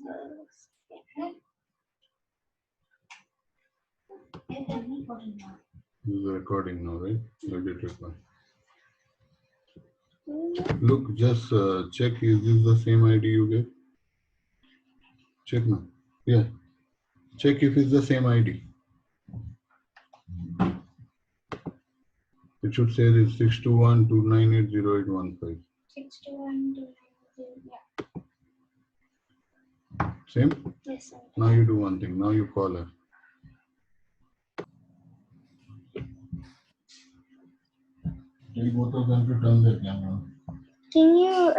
This is recording now, right? Let it record. Look, just check, is this the same ID you gave? Check now. Yeah. Check if it's the same ID. It should say this 621-298-0815. 621-298, yeah. Same? Yes, sir. Now you do one thing. Now you call her. Tell both of them to turn their camera on. Can you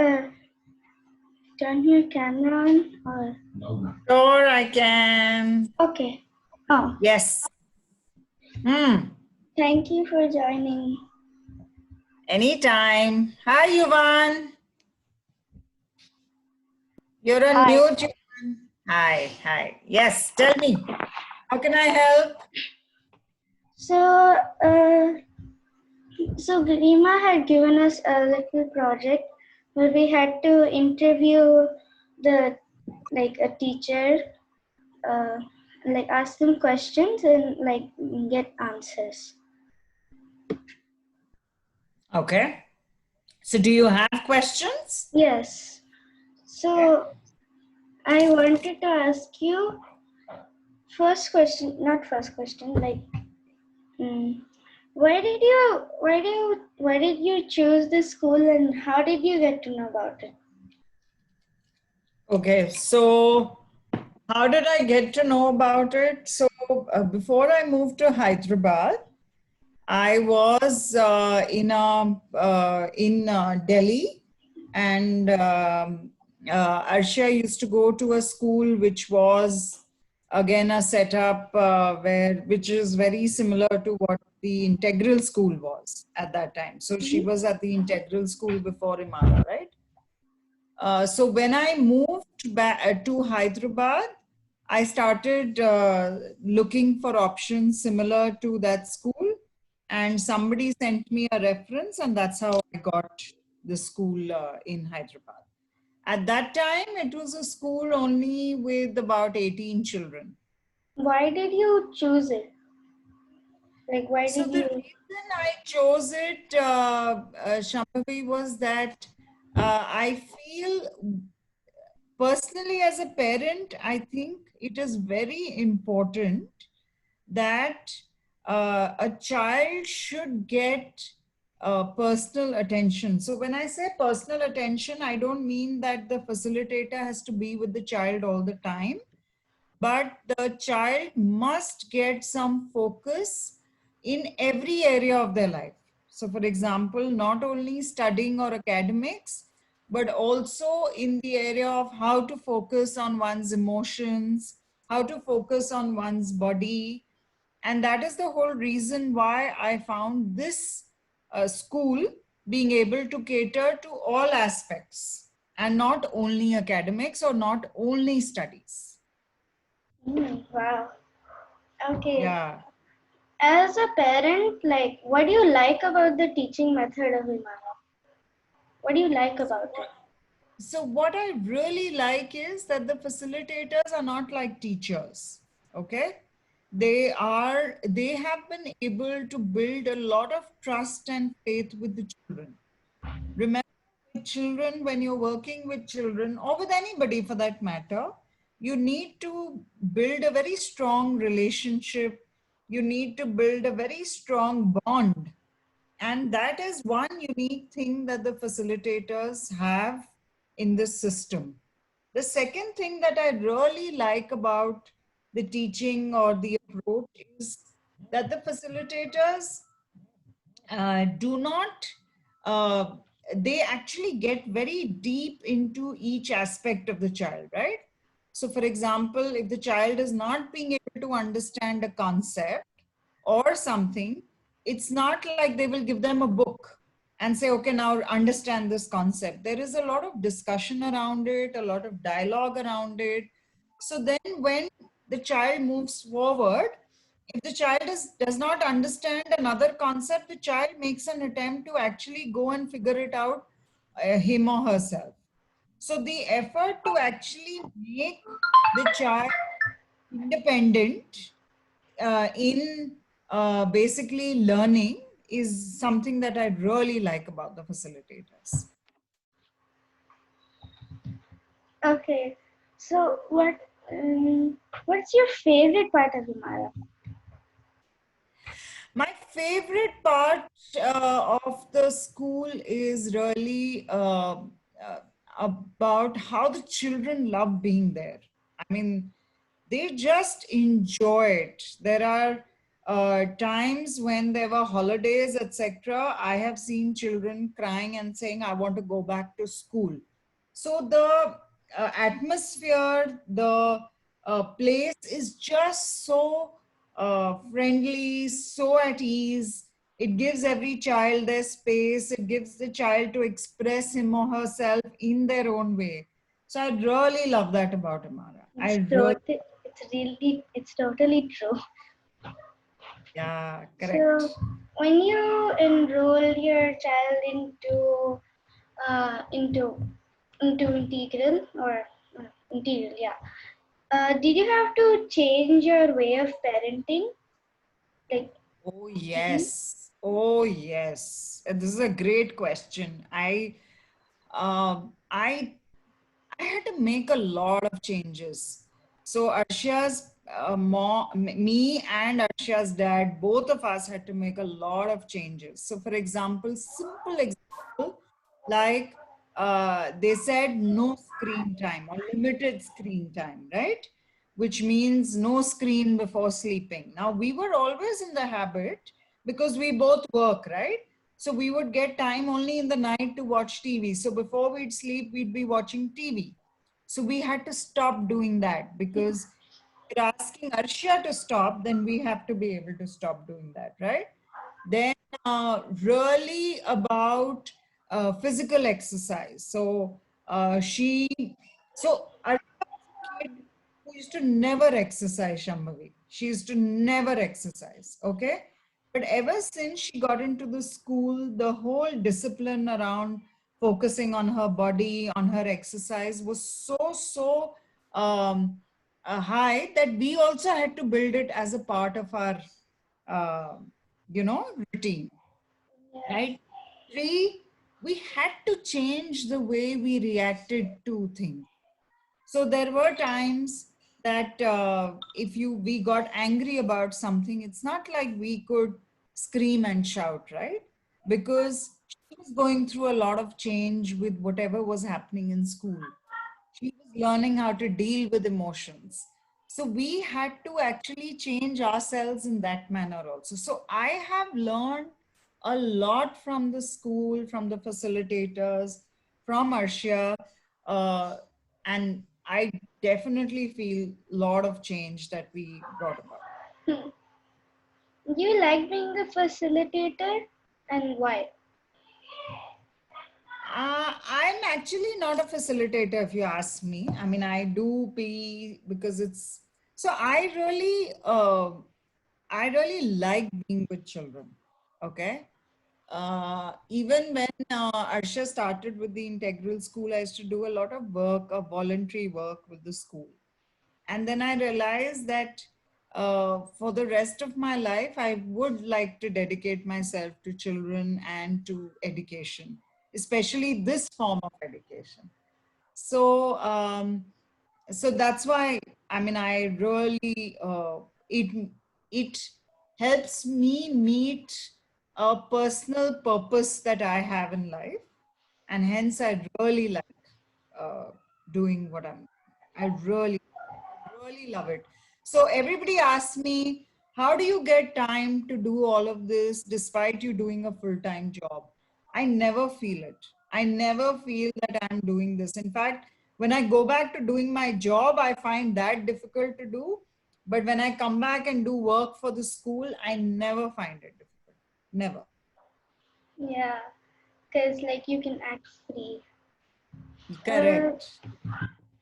turn your camera on or? Louder. Sure, I can. Okay. Oh, Yes. thank you for joining. Anytime. Hi, Yuvan. You're on Hi. mute. Yuvan. Hi, hi. Yes, tell me. How can I help? So, Garima had given us a little project where we had to interview a teacher, ask them questions and get answers. Okay. So do you have questions? Yes. So I wanted to ask you why did you choose this school and how did you get to know about it? Okay, so how did I get to know about it? So before I moved to Hyderabad, I was in Delhi, and Arshia used to go to a school which was again a setup which is very similar to what the integral school was at that time. So she was at the integral school before Imara, right? So when I moved back to Hyderabad, I started looking for options similar to that school, and somebody sent me a reference, and that's how I got the school in Hyderabad. At that time, it was a school only with about 18 children. Why did you choose it? So the reason I chose it, Shambhavi, was that I feel personally as a parent, I think it is very important that a child should get personal attention. So when I say personal attention, I don't mean that the facilitator has to be with the child all the time, but the child must get some focus in every area of their life. So for example, not only studying or academics, but also in the area of how to focus on one's emotions, how to focus on one's body. And that is the whole reason why I found this school being able to cater to all aspects and not only academics or not only studies. Wow. Okay. Yeah. As a parent, what do you like about the teaching method of Imara? What do you like about it? So what I really like is that the facilitators are not like teachers, okay? They have been able to build a lot of trust and faith with the children. Remember, with children, when you're working with children or with anybody for that matter, you need to build a very strong relationship. You need to build a very strong bond. And that is one unique thing that the facilitators have in this system. The second thing that I really like about the teaching or the approach is that the facilitators do not, they actually get very deep into each aspect of the child, right? So for example, if the child is not being able to understand a concept or something, it's not like they will give them a book and say, okay, now understand this concept. There is a lot of discussion around it, a lot of dialogue around it. So then when the child moves forward, if the child does not understand another concept, the child makes an attempt to actually go and figure it out him or herself. So the effort to actually make the child independent in basically learning is something that I really like about the facilitators. Okay. So what's your favorite part of Imara? My favorite part of the school is really about how the children love being there. I mean, they just enjoy it. There are times when there were holidays, etc. I have seen children crying and saying, I want to go back to school. So the atmosphere, the place is just so friendly, so at ease. It gives every child their space. It gives the child to express him or herself in their own way. So I really love that about Amara. I really, It's totally true. yeah, So correct. when you enroll your child into integral or integral, yeah. Did you have to change your way of parenting? Like, Oh, mhm. yes. Oh, yes. This is a great question. Um, I I had to make a lot of changes. So Arsha's mom, me and Arsha's dad, both of us had to make a lot of changes. So for example, simple example, like they said no screen time or limited screen time, right? Which means no screen before sleeping. Now we were always in the habit because we both work, right? So we would get time only in the night to watch TV. So before we'd sleep, we'd be watching TV. So we had to stop doing that because if you're asking Arshia to stop, then we have to be able to stop doing that, right? Then really about physical exercise. So Arshia was a kid who used to never exercise, Shambhavi. She used to never exercise, okay? But ever since she got into the school, the whole discipline around focusing on her body, on her exercise was so um, high that we also had to build it as a part of our, uh, routine, Yeah. right? Three, we had to change the way we reacted to things. So there were times that if we got angry about something, it's not like we could scream and shout, right? Because she was going through a lot of change with whatever was happening in school. She was learning how to deal with emotions. So we had to actually change ourselves in that manner also. So I have learned a lot from the school, from the facilitators, from Arshia, uh, and I definitely feel a lot of change that we brought about. Hmm. Do you like being a facilitator, and why? I'm actually not a facilitator, if you ask me. I mean, I do be because it's so. I really like being with children. Okay. Even when Arsha started with the integral school, I used to do a lot of work, of voluntary work with the school. And then I realized that for the rest of my life, I would like to dedicate myself to children and to education, especially this form of education. So, so that's why I mean I really it helps me meet a personal purpose that I have in life, and hence I really like uh, doing what I really love it. So everybody asks me, how do you get time to do all of this despite you doing a full-time job? I never feel it. I never feel that I'm doing this. In fact, when I go back to doing my job, I find that difficult to do. But when I come back and do work for the school, I never find it difficult. Never. Yeah, because like you can act free. Uh, Correct.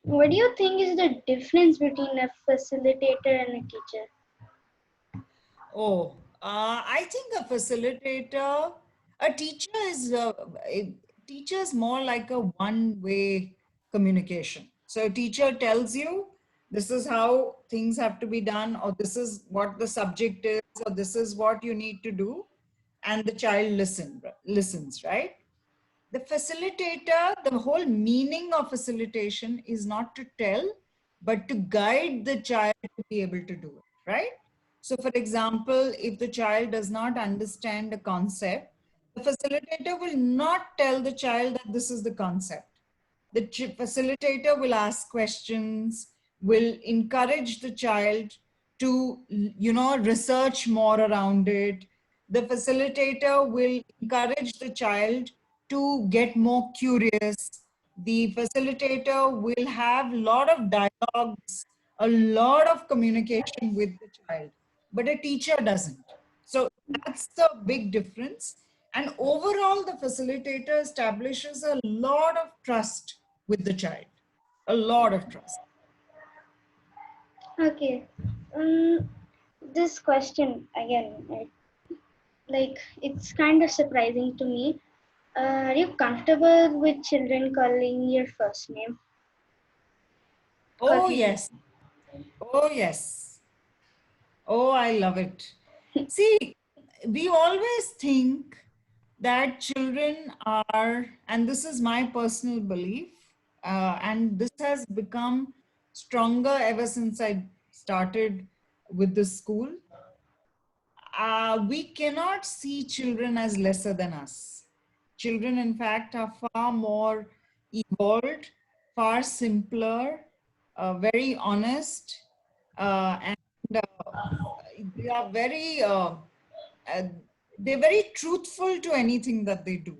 what do you think is the difference between a facilitator and a teacher? Oh, I think a facilitator, a teacher is more like a one-way communication. So a teacher tells you this is how things have to be done, or this is what the subject is, or this is what you need to do, and the child listens, right? The facilitator, the whole meaning of facilitation is not to tell, but to guide the child to be able to do it, right? So, for example, if the child does not understand a concept, the facilitator will not tell the child that this is the concept. The facilitator will ask questions, will encourage the child to, research more around it. The facilitator will encourage the child to get more curious. The facilitator will have a lot of dialogues, a lot of communication with the child, but a teacher doesn't. So that's the big difference. And overall, the facilitator establishes a lot of trust with the child, a lot of trust. Okay. Um, this question again, like it's kind of surprising to me. Are you comfortable with children calling your first name? Oh, Calling you. yes. Oh, yes. Oh, I love it. See, we always think that children are, and this is my personal belief, and this has become stronger ever since I started with the school. We cannot see children as lesser than us. Children, in fact, are far more evolved, far simpler, very honest, and they are uh, they're very truthful to anything that they do.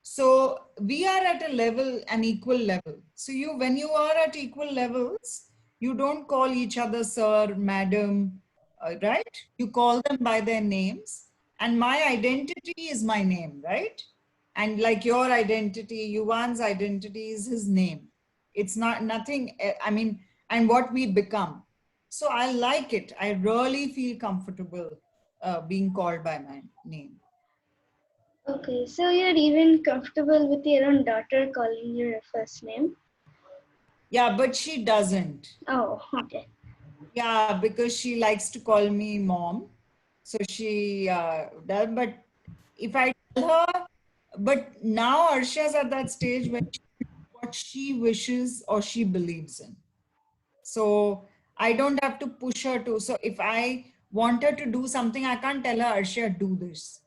So we are at a level, an equal level. So when you are at equal levels, you don't call each other sir, madam, right? You call them by their names. And my identity is my name, right? And like your identity, Yuvan's identity is his name. It's not nothing, I mean, and what we become. So I like it. I really feel comfortable being called by my name. Okay, so you're even comfortable with your own daughter calling you your first name? Yeah, but she doesn't. Oh, okay. Yeah, because she likes to call me mom. So she does. But if I tell her, but now Arsha's at that stage when what she wishes or she believes in. So I don't have to push her to. So if I want her to do something, I can't tell her, Arsha, do this.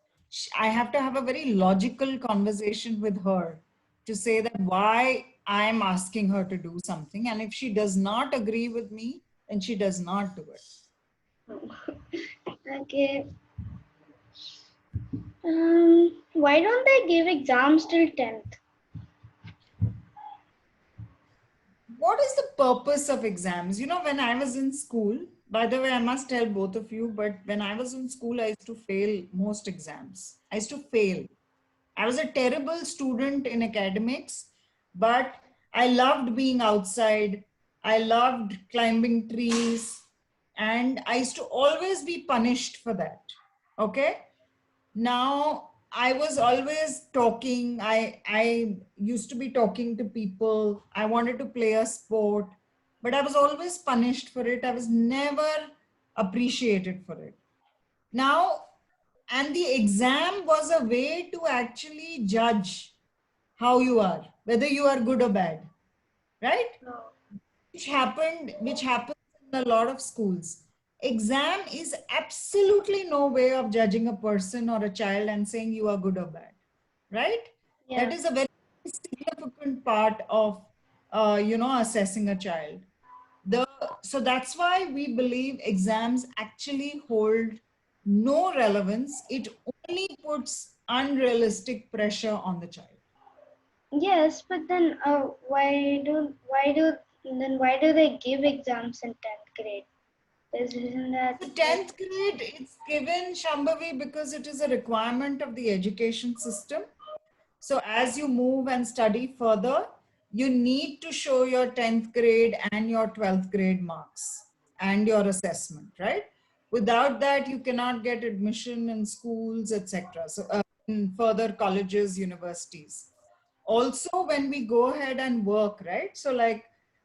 I have to have a very logical conversation with her to say that why I'm asking her to do something. And if she does not agree with me, then she does not do it. Okay. Why don't they give exams till 10th? What is the purpose of exams? When I was in school, by the way, I must tell both of you, but when I was in school, I used to fail most exams. I used to fail. I was a terrible student in academics, but I loved being outside. I loved climbing trees, and I used to always be punished for that. Okay. Now I was always talking. I used to be talking to people. I wanted to play a sport, but I was always punished for it. I was never appreciated for it. Now, and the exam was a way to actually judge how you are, whether you are good or bad, right? Oh, Which happens in a lot of schools. Exam is absolutely no way of judging a person or a child and saying you are good or bad, right? That yeah. is a very significant part of assessing a child. The so that's why we believe exams actually hold no relevance. It only puts unrealistic pressure on the child. Yes, but then why do they give exams in 10th grade? Isn't that So like 10th grade, it's given, Shambhavi, because it is a requirement of the education system. So as you move and study further, you need to show your 10th grade and your 12th grade marks and your assessment, right? Without that, you cannot get admission in schools, etc. So in further colleges, universities. Also, when we go ahead and work, right? So like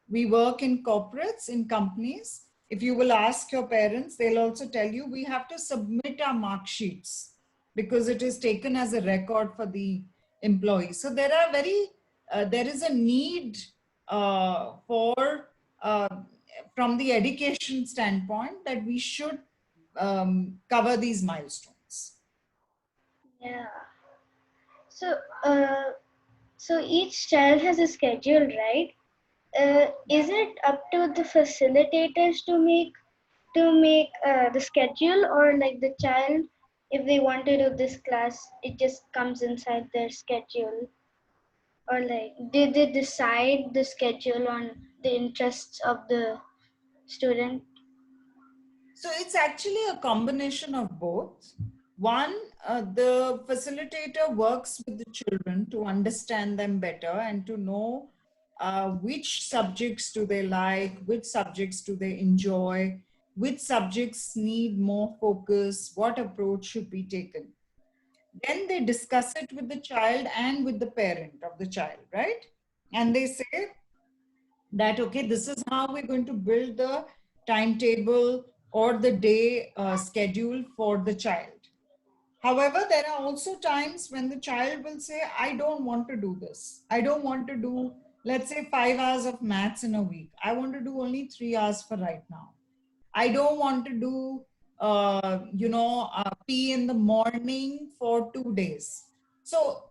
we work in corporates, in companies, if you will ask your parents, they'll also tell you we have to submit our mark sheets because it is taken as a record for the employee. So there are there is a need for, uh, from the education standpoint, that we should cover these milestones. Yeah. So, so each child has a schedule, right? Is it up to the facilitators to make the schedule, or like the child, if they want to do this class, it just comes inside their schedule, or like did they decide the schedule on the interests of the student? So it's actually a combination of both. One, the facilitator works with the children to understand them better and to know which subjects do they like, which subjects do they enjoy, which subjects need more focus, what approach should be taken. Then they discuss it with the child and with the parent of the child, right? And they say that, okay, this is how we're going to build the timetable or the day schedule for the child. However, there are also times when the child will say, I don't want to do this. I don't want to do, let's say, 5 hours of maths in a week. I want to do only 3 hours for right now. I don't want to do, pee in the morning for 2 days. So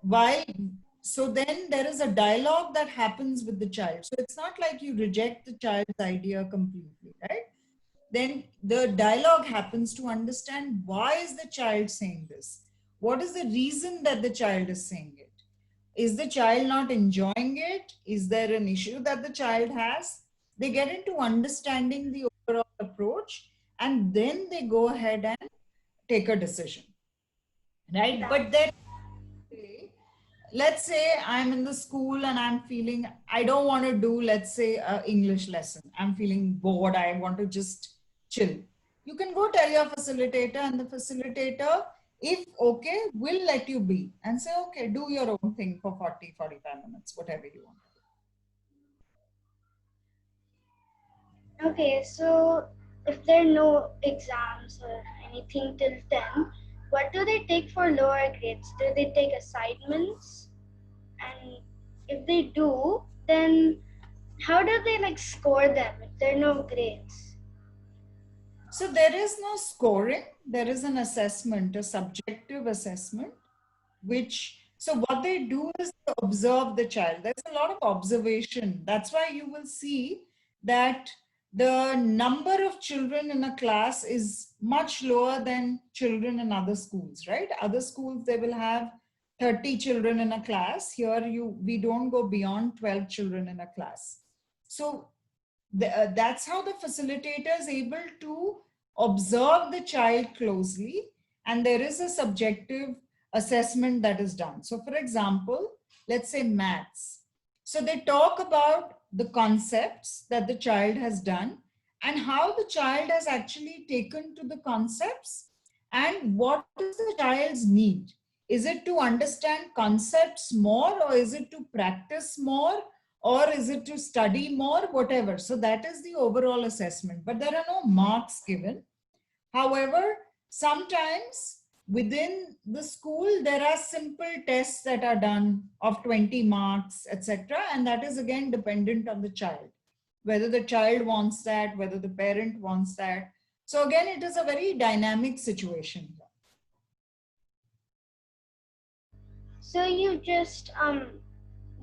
then there is a dialogue that happens with the child. So it's not like you reject the child's idea completely, right? Then the dialogue happens to understand, why is the child saying this? What is the reason that the child is saying it? Is the child not enjoying it? Is there an issue that the child has? They get into understanding the overall approach, and then they go ahead and take a decision, right? That, But then, let's say I'm in the school and I'm feeling I don't want to do, let's say, a English lesson. I'm feeling bored. I want to just chill. You can go tell your facilitator, and the facilitator, if okay, will let you be and say, okay, do your own thing for 40-45 minutes, whatever you want. okay, so if there are no exams or anything till 10, what do they take for lower grades? Do they take assignments? And if they do, then how do they like score them if there are no grades? So there is no scoring. There is an assessment, a subjective assessment, which, so what they do is they observe the child. There's a lot of observation. That's why you will see that the number of children in a class is much lower than children in other schools, right? Other schools, they will have 30 children in a class. Here we don't go beyond 12 children in a class. So that's how the facilitator is able to observe the child closely, and there is a subjective assessment that is done. So for example, let's say maths. So they talk about the concepts that the child has done and how the child has actually taken to the concepts, and what is the child's need. Is it to understand concepts more, or is it to practice more, or is it to study more, whatever. So that is the overall assessment, but there are no marks given. However, sometimes within the school, there are simple tests that are done of 20 marks, etc. And that is again dependent on the child, whether the child wants that, whether the parent wants that. So again, it is a very dynamic situation. So you just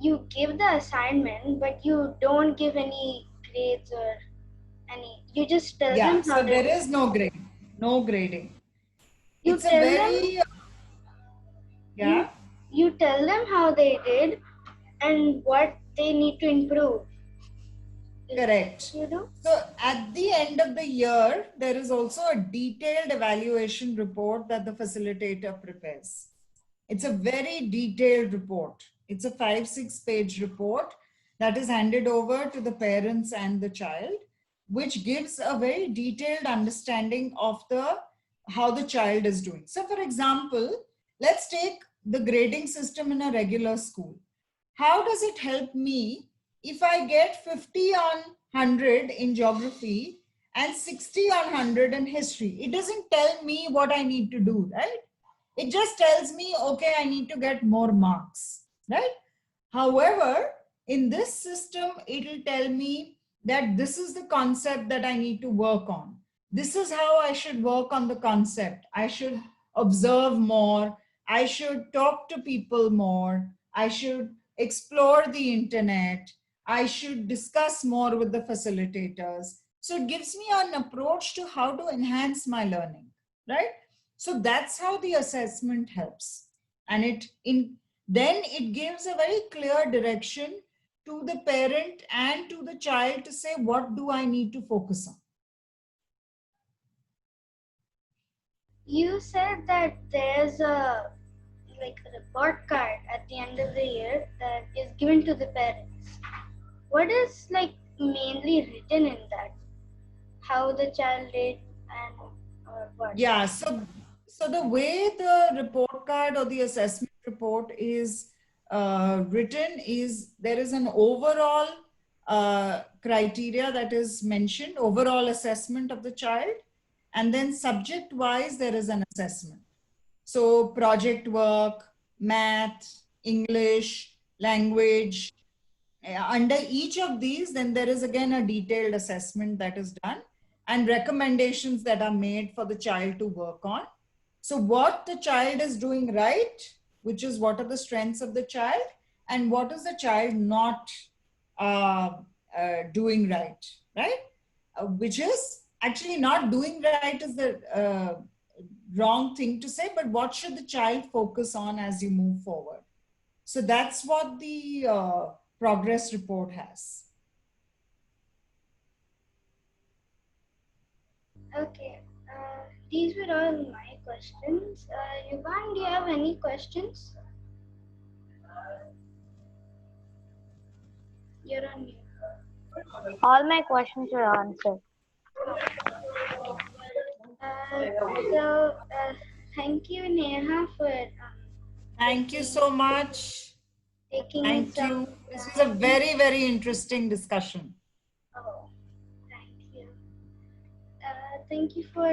you give the assignment, but you don't give any grades or any. You just tell Yeah, them so how they there did. is no grade, no grading. You It's a tell them very, you yeah. you tell them how they did and what they need to improve. Is that Correct. what you do? So at the end of the year, there is also a detailed evaluation report that the facilitator prepares. It's a very detailed report. It's a 5-6 page report that is handed over to the parents and the child, which gives a very detailed understanding of how the child is doing. So for example, let's take the grading system in a regular school. how does it help me if I get 50 on 100 in geography and 60 on 100 in history? It doesn't tell me what I need to do, right? It just tells me, okay, I need to get more marks, right? However, in this system, it'll tell me that this is the concept that I need to work on. This is how I should work on the concept. I should observe more. I should talk to people more. I should explore the internet. I should discuss more with the facilitators. So it gives me an approach to how to enhance my learning, right? So that's how the assessment helps. And then it gives a very clear direction to the parent and to the child to say, what do I need to focus on? You said that there's a like a report card at the end of the year that is given to the parents. What is like mainly written in that? How the child did and or what? Yeah, so the way the report card or the assessment report is written is there is an overall criteria that is mentioned, overall assessment of the child, and then subject wise there is an assessment. So project work, math, English, language, under each of these, then there is again a detailed assessment that is done and recommendations that are made for the child to work on. So what the child is doing right, which is what are the strengths of the child, and what is the child not uh, doing right, right? Which is actually not doing right is the wrong thing to say, but what should the child focus on as you move forward? So that's what the progress report has. Okay. These were all my questions. Yuvan, do you have any questions? You're on mute. All my questions are answered. Okay. So, thank you, Neha, for Thank you taking so much. taking Thank some you. This was a time. very, very interesting discussion. Oh, thank you. Thank you for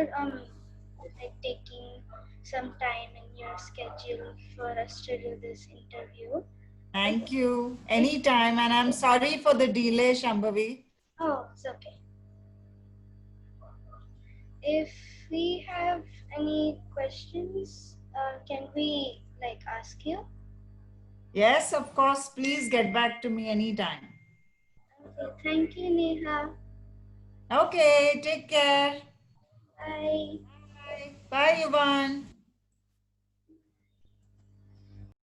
like taking some time in your schedule for us to do this interview. If Thank you. if Anytime. And I'm sorry for the delay, Shambhavi. oh, it's okay. If we have any questions, can we like ask you? Yes, of course. Please get back to me anytime. Okay, thank you, Neha. Okay, take care. Bye. Bye. Bye, Yuvan.